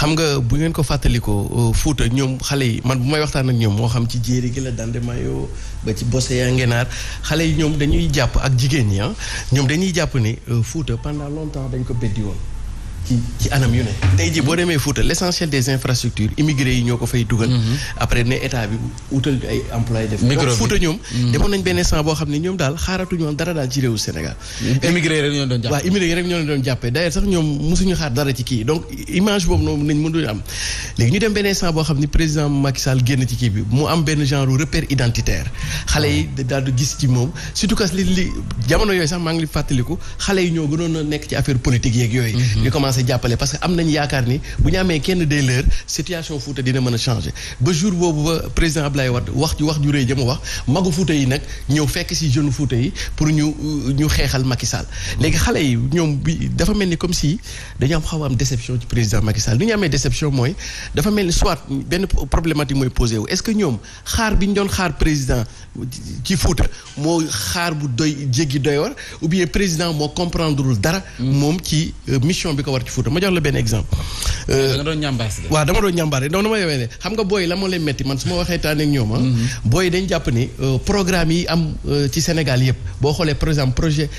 xam nga bu ngeen ko fàttalikoo Fouta ñoom xale yi man bu may waxtaan ak ñoom moo xam ci jéeri gi la Dande Mayo ba ci Bosse yaa Ngenaar xale yi ñoom dañuy jàpp ak jigéen ñi ñoom dañuy jàpp ni Fouta pendant longtemps dañ ko beddi woon ci anam yu ne tey jii boo demee Fouta l'essentiel des infrastructures immigrés yi ñoo ko fay dugal après ne état bi utal ay employés def donc Fouta ñoom demoon nañ benn instant boo xam ne ñoom daal xaaratuñu woon dara daal ci réewu Sénégal immigrés rek ñoo doon jàpp waaw immigrés rek ñoo leen doon jàppee d'ailleurs sax ñoom mosuñu xaar dara ci kii donc image boobu noonu nañ mënuñu am léegi ñu dem benn instant boo xam ni président Macky Sall génn ci kii bi mu am benn genre repère identitaire xale yi daal di gis ci moom surtout que li jamono yooyu sax maa ngi li fàttaliku xale yi ñoo gënoon a nekk ci affaire politique yeeg yooyu jàppale parce que am nañu yaakaar ni bu ñu amee kenn des leurs situation Fouta dina mën a changer ba jour boobu ba président Abdoulaye Wade wax ju rëy ja mu wax magu Fouta yi nag ñëw fekk si jeune Fouta yi pour ñu xeexal Macky Sall léegi xale yi ñoom bi dafa mel ni comme si dañu am xaw a am déception ci président Macky Sall li ñu amee déception mooy dafa mel ni soit benn problématique mooy posé wu est-ce que ñoom xaar bi ñu doon xaar président ci Fouta moo xaar bu doy jéggi doy war ou bien président moo comprendrewul dara moom ci mission bi ko war ci Fouta ma jox la benn exemple. da nga doon ñambaas de. waaw dama doon ñambaas donc dama yowee ne xam nga booy la moo leen metti man su ma waxee taan ak ñoom booy dañ jàpp ni programme yi am ci Sénégal yëpp boo xoolee par exemple projet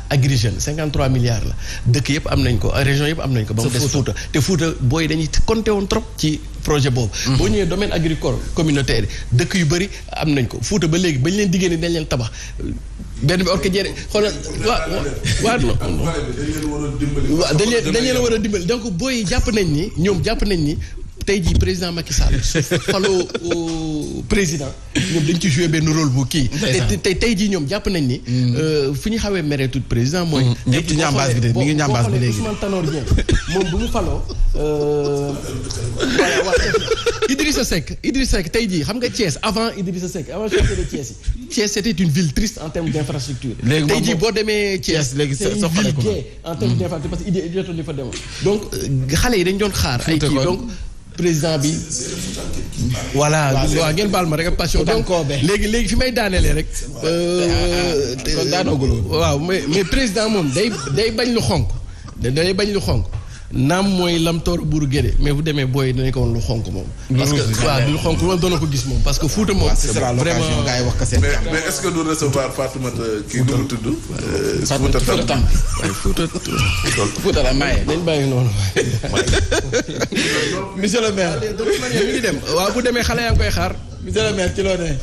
Agri Jeunes 53 milliards la dëkk yëpp am nañ ko région yëpp am nañ ko ba mu des Fouta te Fouta booy dañuy compté woon trop ci projet boobu boo ñëwee domaine agricole communautaire dëkk yu bëri am nañ ko Fouta ba léegi bañ leen diggée ni dañ leen tabax benn bi orke jere xoolal waaw dañ leen war a dimbali donc booy jàpp nañ ni ñoom jàpp nañ ni tey jii président Macky Sall su faloo président ñoom dañ ci joué benn rôle bu kii te tey jii ñoom jàpp nañ ni fu ñu xawee mere tout président mooy ñëpp ci ñambaas bi de mi ngi ñambaas bi léegi Ousmane Tanor Dieng moom bu mu faloo voilà Idrissa Seck tey jii xam nga Thiès avant Idrissa Seck avant chef de Thiès yi Thiès c'était une ville triste en termes d'infrastructure tey jii boo demee Thiès léegi c'est une ville gaie en termes d'infrastructure parce que idée jotoon di fa demoon donc xale yi dañ doon xaar ay kii donc président bi voilà waaw ngeen baal ma rek passion donc léegi fi may daanelee rek waaw mais président moom day bañ lu xonk day bañ lu xonk naam mooy lam toor buuru géde mais bu demee booy dinañ ko woon lu xonk moom parce que waaw lu xonk loolu doona ko gis moom parce que Fouta moom vraiment gars yi wax ko seen mais est-ce que du recevoir Fatoumata kii du tudd Fouta tam Fouta la maye dañ bàyyi noonu monsieur le maire mi ngi dem waaw bu demee xale yaa ngi koy xaar monsieur le maire ci loo ne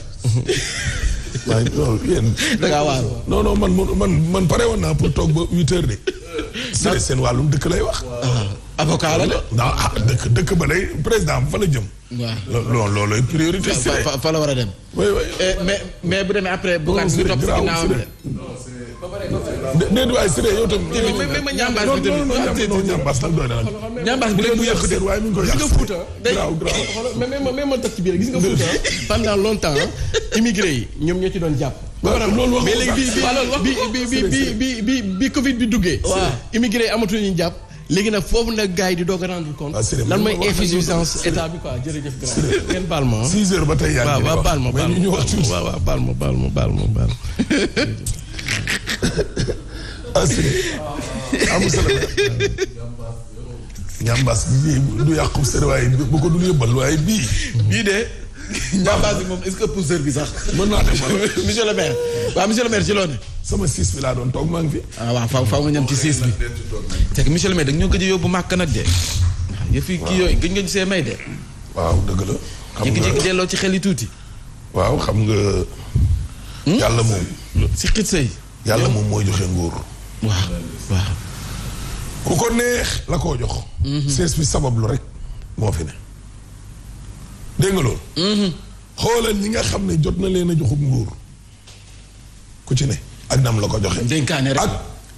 waaye loolu yéen da ngaa waar non man pare woon naa pour toog ba 8 heures de seen wàllum dëkk lay wax avocat la de non dëkk ba lay président fa la jëm waaw loolu priorité fa la war a dem mais bu demee après bugaan si topp si ginnaawam de déedéet waaye Siré yow tam ma ñambaas bi tamit non ñambaas nag doy na nag ñambaas bi léegi mu yàq déet waaye mi ngi ko gis yàq nga Fouta mais ma tëj ci biir gis nga Fouta pendant longtemps immigré yi ñoom ñoo ci doon jàpp loolu mais léegi bi Covid bi duggee immigré yi amatuñu ñu jàpp léegi nag foofu nag gars yi di doog a rendre compte lan mooy insuffisance état bi quoi jërëjëf grand ngeen baal ma 6 heures ba tey yaa ngi waaw baal ma waaw baal ma amul solo ñambaas bi du yàqu seen waaye bu ko dul yëbbal waaye bii de ñambaas bi moom est-ce que pousseur bi sax mën naa dem monsieur le maire waaw monsieur le maire ci loo ne sama 6 bi laa doon toog maa ngi fi waaw faw nga ñam ci 6 bi c'est que monsieur le maire da ñoo gëj a yóbbu màkk nag de yëf yi kii yooyu gëj nga gisee may de waaw dëgg la jékki-jékki delloo ci xel yi tuuti waaw xam nga yàlla moom si xit say yàlla moom mooy joxe nguur waaw ku ko neex la koo jox sees bi sabab lu rek moo fi ne dégg nga loolu xoolal ñi nga xam ne jot na leen a joxub nguur ku ci ne ak nam la ko joxe dénkaane rek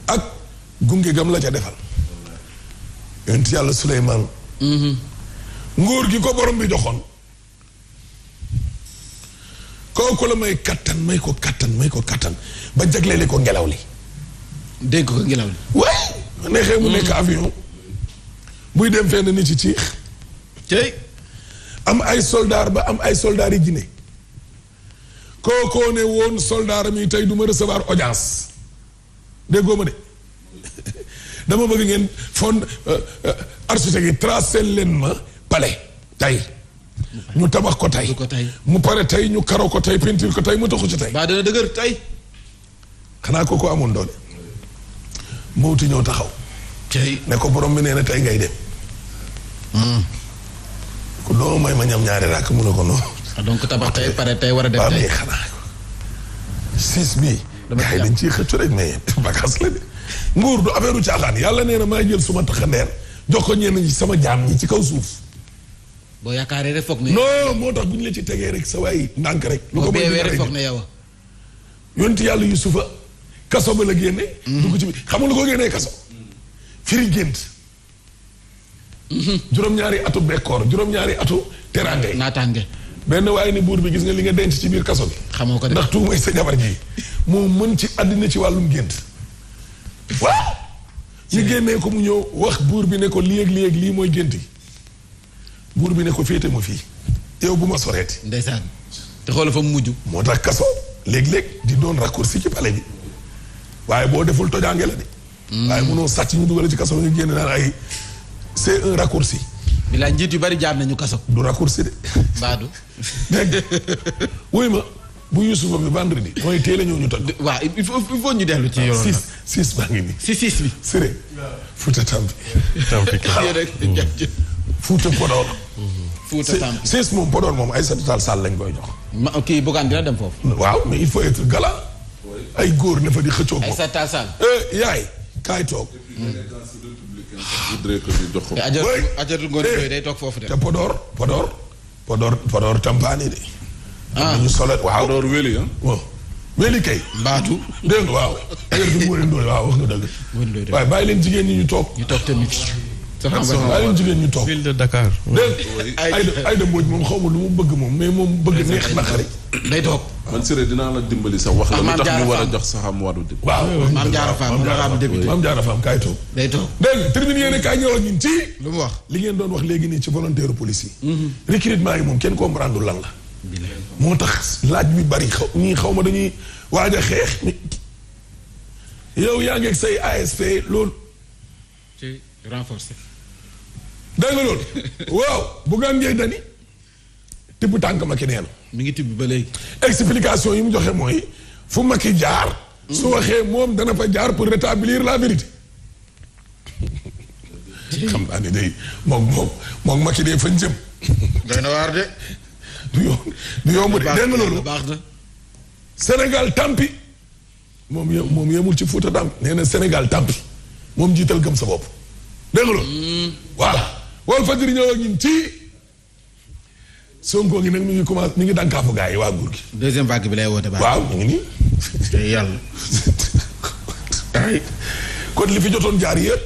ak gunge gam la ca defal yonent yàlla Suleymaan nguur gi ko borom bi joxoon kooku la may ko kattan ba jagleele ko ngelaw li dégg ko ngelaw li waaye neexee mu nekk avion buy dem fenn ni ci ciix tey am ay soldaar ba am ay soldaar yi Guinée kookoo ne woon soldaar mi tey du ma recevoir audience déggoo ma de dama bëgg ngeen fond architecte yi tracé leen ma palais tey ñu tabax ko tey mu pare tey ñu karo ko tey peinture ko tey mu taxu ci tey ba dana dëgër tey xanaa ko amoon doole mawti ñëw taxaw ne ko borom bi nee na tey ngay dem ko doo may ma ñam ñaari rakk mu ne ko non donc tabax tey pare tey war a dem tey xanaa siis bi gars yi dañ ciy xëccu rek mais vacances la de nguur du affaire u caaxaan yàlla nee na maa jël suma taxandeer jox ko ñenn ñi sama jaam ñi ci kaw suuf boo yaakaaree rek foog ne non moo tax bu ñu la ci tegee rek sa waay ndànk rek lu ko beewee rek foog ne yow yonti yàlla Yusufa kaso ba la génne dugg ci bi xam nga lu ko génnee kaso firi gént juróom-ñaari atu bekkoor juróom-ñaari atu teraange naataange benn waaye ni buur bi gis nga li nga denc ci biir kaso bi xamoo ko de ndax tuumay sa jabar ji moo mën ci àddina ci wàllum gént waaw ñu génnee ko mu ñëw wax buur bi ne ko lii ak lii ak lii mooy gént yi buur bi ne ko féete ma fii yow bu ma soreeti ndeysaan te xool fa mu mujj moo tax kaso léeg-léeg di doon raccourci ci palais bi waaye boo deful tojaange la de waaye mënoo sàcc ñu dugal ci kaso nga génne naan ay c'est un raccourci bilaay njiit yu bari jaar nañu kaso du raccourci de baadu dégg wuy ma bu Yusufa bi vendredi mooy teel a ñëw ñu toj waaw il faut ñu dellu ci yoon six baa ngi nii six bi siré Fuuta Tampi Fuuta Podor Fuuta Tampi six moom Podor moom ay Aïssata Tall lañ koy jox kii Bougane dina dem foofu waaw mais il faut être galant ay góor ne fa di xëccoo moom Aïssata Tall yaay kaay toog ajarul ngoon yooyu day toog foofu de te Podor tampaani de ñu solo waaw Podor weli waaw weli kay mbaatu dégg nga waaw ajar du Ngoné Ndoye waaw wax nga dëgg waaye bàyyi leen jigéen ñi ñu toog tamit bàyyi leen jigéen ñu toog ville de Dakar dégg Aïda Mbodj moom xaw ma lu mu bëgg moom mais moom bëgg neex naqari day toog man Siré dinaa la dimbali sax wax la lu tax ñu war a jox saxam waru di waaw Mame Diarra Fam Mame Diarra Fam kaay toog day toog dégg nga tribune yéene kaay ñëw ak ñun ci lu mu wax li ngeen doon wax léegi nii ci volontaire police yi recrutement yi moom kenn comprendre lan la moo tax laaj bi bari xaw ma dañuy waaj a xeex yow yaa ngi ak say ASP loolu ci renforcer dégg nga loolu waaw Bougane Gueye Dany tibb tànk Macky nee na mi ngi tibb ba léegi explication yi mu joxe mooy fu Macky jaar su waxee moom dana fa jaar pour rétablir la vérité xam naa ne day moom Macky dee fañ jëm doy na waar de du yomb de dégg nga loolu baax na Sénégal tampi moom yemul ci Fuuta tampi nee na Sénégal tampi moom jiital gëm sa bopp dégg nga loolu voilà Walf Fadjri ñëw ak ñun ci Sonko gi nag mi ngi dànkaafu gars yi waa nguur gi deuxième vague bi lay woote baax waaw mu ngi nii te yàlla ay kon li fi jotoon jaar yëpp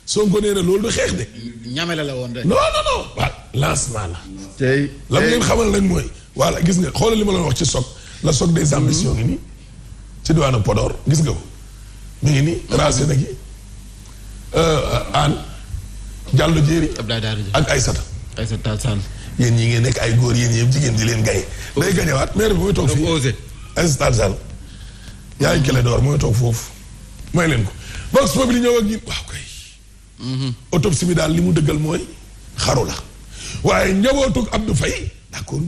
Sonko nee na loolu du xeex de ñamele la woon rek non waaw lancement la tey la mu leen xamal nag mooy voilà gis nga xoolal li ma la wax ci soc la soc des ambitions ngi nii ci diwaanu Podor gis nga ko mi ngi nii tracé nag yi Anne Diallo Diéry ak Aïssata Tall yéen ñi ngeen nekk ay góor yéen yëpp jigéen di leen gaye day gañewaat maire bi mooy toog fii Aïssata Tall yaay Kelle door mooy toog foofu may leen ko box boobu li ñëw ak ñun waaw kay autopsie bi daal li mu dëggal mooy xaru la waaye njabootug Abdou Faye d'accord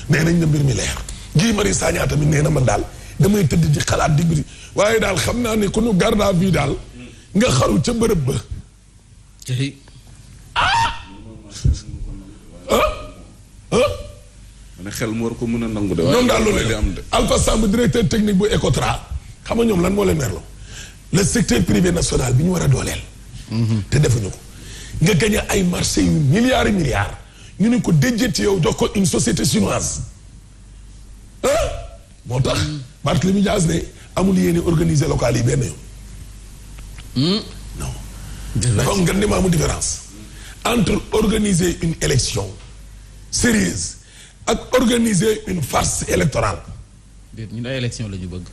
nee nañ na mbir mi leer Guy Marius Sagna tamit nee na man daal damay tëdd di xalaat digg waaye daal xam naa ne ku nu garde à vue daal nga xaru ca bërëb ba ma ne xel mu war ko mën a nangu de ñoom daal loolu li am de Alpha Samb directeur technique bu Ecotra xam nga ñoom lan moo leen merlo le secteur privé national bi ñu war a dooleel te defuñu ko nga gagné ay marché yu milliards et milliards ñu ne ko déjjati yow jox ko une société chinoise moo tax Barthélémy Dias ne amul yéene organiser local yi benn yoon non dafa am ngeen maamu différence entre organiser une élection sérieuse ak organiser une farce électorale ñu ne élection la ñu bëgg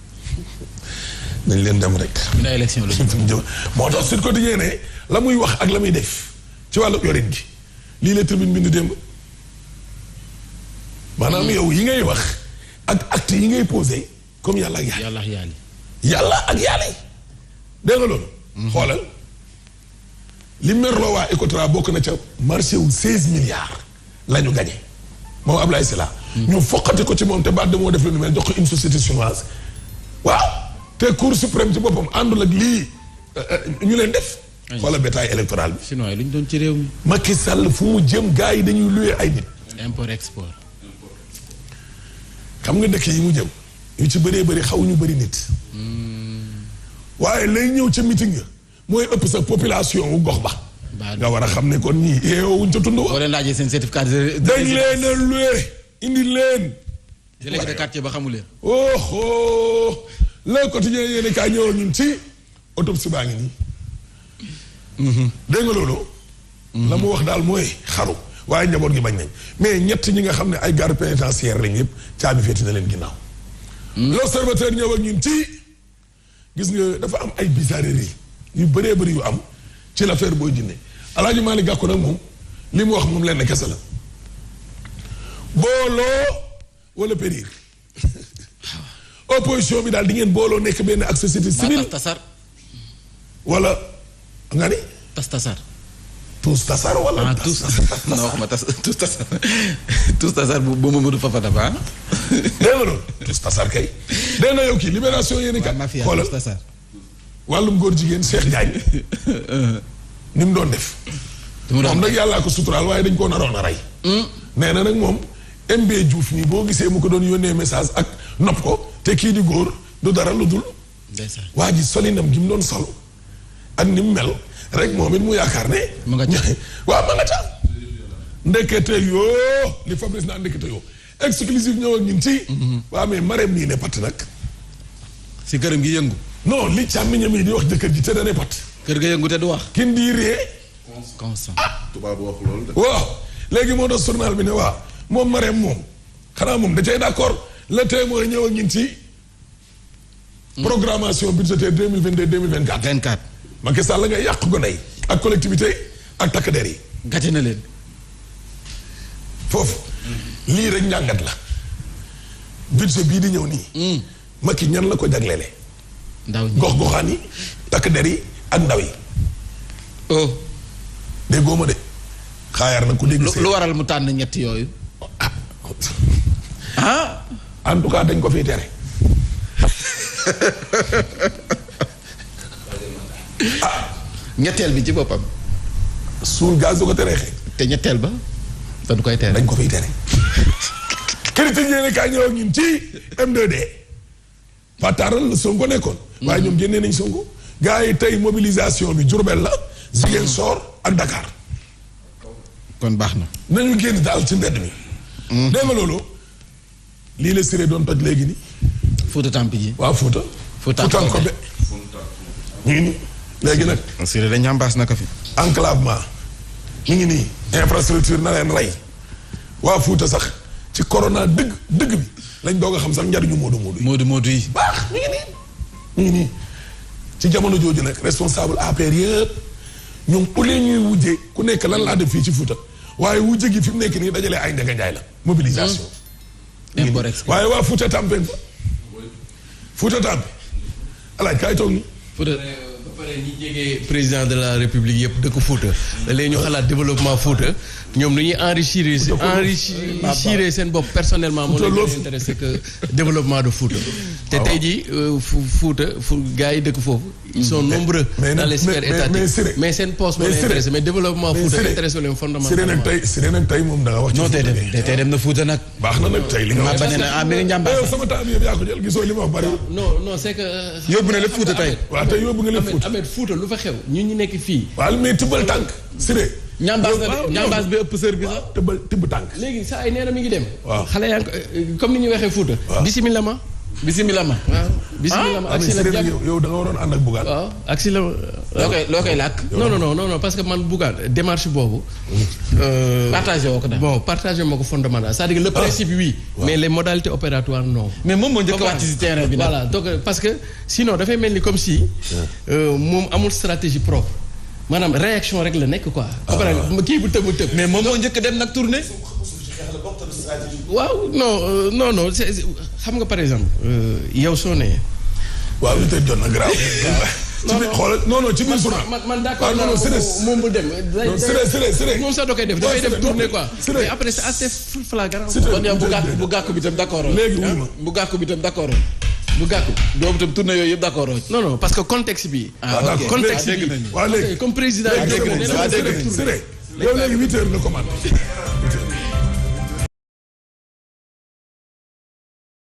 nañ leen dem rek ñu ne élection la ñu bëgg moo tax Sud Quotidien ne la muy wax ak la muy def ci wàllu yorin gi lii la tribune bind démb maanaam yow yi ngay wax ak acte yi ngay posé comme yàlla ak yàlla yàlla ak yàlla yàlla ak yàlla dégg nga loolu xoolal li merloo waa Ecotra bokk na ca marché wu 16 milliards la ñu gagné moom Ablaye Sylla ñu foqati ko ci moom te baat de moo def lu ni mel jox ko une société chinoise waaw te Cour suprême ci boppam àndul ak lii ñu leen def xoolal bétail électoral bi chinois yi lu ñu doon ci réew mi. Macky Sall fu mu jëm gars yi dañuy loué ay nit import export. xam nga dëkk yi mu jëm yu ci bëree bëri xaw ñu bëri nit waaye lay ñëw ca meeting nga mooy ëpp sa population wu gox ba nga war a xam ne kon ñii yeewuñ ca tund wa boo leen laajee seen certificat de dañ leen a loué indi leen délégué de quartier ba xamu leen. oh le quotidien yéen kaa ñëw ñun ci autopsie baa ngi nii dégg nga loolu la mu wax daal mooy xaru waaye njaboot gi bañ nañ mais ñett ñi nga xam ne ay garde pénitentiaire lañ yëpp caabi féeti na leen ginnaaw l'observateur ñëw ak ñun ci gis nga dafa am ay bizarreries yu bëree bëri yu am ci l'affaire Boy Djiné Alaaji Malick Gakou nag moom li mu wax moom lenn kese la booloo wala périr opposition bi daal di ngeen booloo nekk benn ak société civile tasar. wala nga ni tas tasar. tous tasar wala tous non waxuma tous tasar tous tasar bu Mamadou Fafana ba dégg nga loolu tous tasar kay dégg na yow kii libération yéen i kat xoolal tasar. wàllum góor jigéen Cheikh Diagne ni mu doon def moom nag yàllaa ko suturaal waaye dañ koo naroon a rey nee na nag moom MB Diouf nii boo gisee mu ko doon yónnee message ak nopp ko te kii di góor du dara lu dul waa ji solinam gi mu doon solo ak ni mu mel rek moom it mu yaakaar ne waaw ma nga ca ndekete yoo li Fabrice naa ndekete yoo exclusive ñëw ak ñun ci waaw mais Marème nii ne patt nag si këram gi yëngu non li càmmiñam yi di wax jëkkër ji te dane pat kër ga yëngu te du wax kin di ree constant tubaab wax loolu de. waaw léegi moo doon journal bi ne waaw moom Marème moom xanaa moom da cay d'accord le témoin ñëw ak ñun ci programmation budgétaire 2022-2024 24 Macky Sall la nga yàq gone yi ak collectivité ak takk der yi gàcce na leen foofu lii rek njàngat la budget bii di ñëw nii Macky ñan la ko jagleele ndaw ñi gox goxaan yi takk der yi ak ndaw yi oh déggoo ma de xaayaar na ku dégg lu waral mu tànn ñett yooyu ah en tout cas dañ ko fiy tere ñetteel bi ci boppam suul gaz du ko teree xëy te ñetteel ba dañ koy tere dañ ko fiy tere critique yéene kaa ñëw ak ñun ci M2D fataaral la Sonko nekkoon waaye ñoom génnee nañ Sonko gars yi tey mobilisation bi Diourbel la Ziguinchor ak Dakar kon baax na nañu génn daal ci mbedd mi dégg nga loolu lii la Siré doon toj léegi ni Fouta Tampi ji waaw Fouta Foutan ko be ñu ngi nii léegi nag Siré dañ ambaas naka fi enclavement ñu ngi nii infrastructure na leen rey waa Fouta sax ci corona dëgg bi lañ doog a xam sax njariñu Moodu yi baax ñu ngi nii ci jamono jooju nag responsable APR yëpp ñoom au lieu ñuy wujje ku nekk lan laa def fii ci Fouta waaye wujje gi fi mu nekk nii dajalee ay ndega njaay la mobilisation waaye waa Fouta Tampi fa Fouta Tampi alaaj kaay toog ni Fouta ba pare ñi jege président de la république yëpp dëkk Fouta léegi ñu xalaat développement Fouta ñoom lu ñuy enrichir seen bopp personnellement moo leen intéressé que développement de Fouta te tey jii Fouta gars yi dëkk foofu ils sont nombreux dans les sphères étatiques mais seen poste moo leen intéressé mais développement Fouta intéressé leen fondamentalement Siré nag tey moom da nga wax ci non tey dem na Fouta nag baax na nag tey li nga wax mbiri njàmbaas sama temps bi yëpp yaa ko jël gisoo li ma wax bari non c'est que yóbbu na lépp Fouta tey waaw tey yóbbu nga lépp Fouta Ahmed Fouta lu fa xew ñun ñu nekk fii waaw mais tibbal tànk Siré ñambaas bi ëpp sër bi sax tibb tànk léegi saa ay nee na mi ngi dem waaw xale yaa comme ni ñuy waxee Fouta bisimila ma waaw bisimila ma ak si la jàpp yow da nga waroon ànd ak Bougane waaw ak si la loo koy làkk non parce que man Bougane démarche boobu partagé woo ko daal bon partagé moo ko fondamental c'est-à-dire que le principe oui mais les modalités opératoires non mais moom moo njëkk a wàcc ci terrain bi voilà donc parce que sinon dafay mel ni comme si moom amul stratégie propre maanaam réaction rek la nekk quoi kii bu tëb mais moom moo njëkk dem nag tournée waaw non xam nga par exemple yow soo nee waaw lu tey jot na grave ci biir xoolal non ci biir journal. man d'accord non moom bu dem. Siré moom sax da koy def dafay def tournée quoi. mais après c'est assez flagrant. kon yow bu gàkku bi tam d'accord. léegi wuy ma bu gàkku bi tam d'accord. bu gàkku boobu tam tournée yooyu yëpp d'accord. non parce que contexte bi. ok contexte bi. waaw léegi comme président. Siré yow léegi 8 heures nga commandé.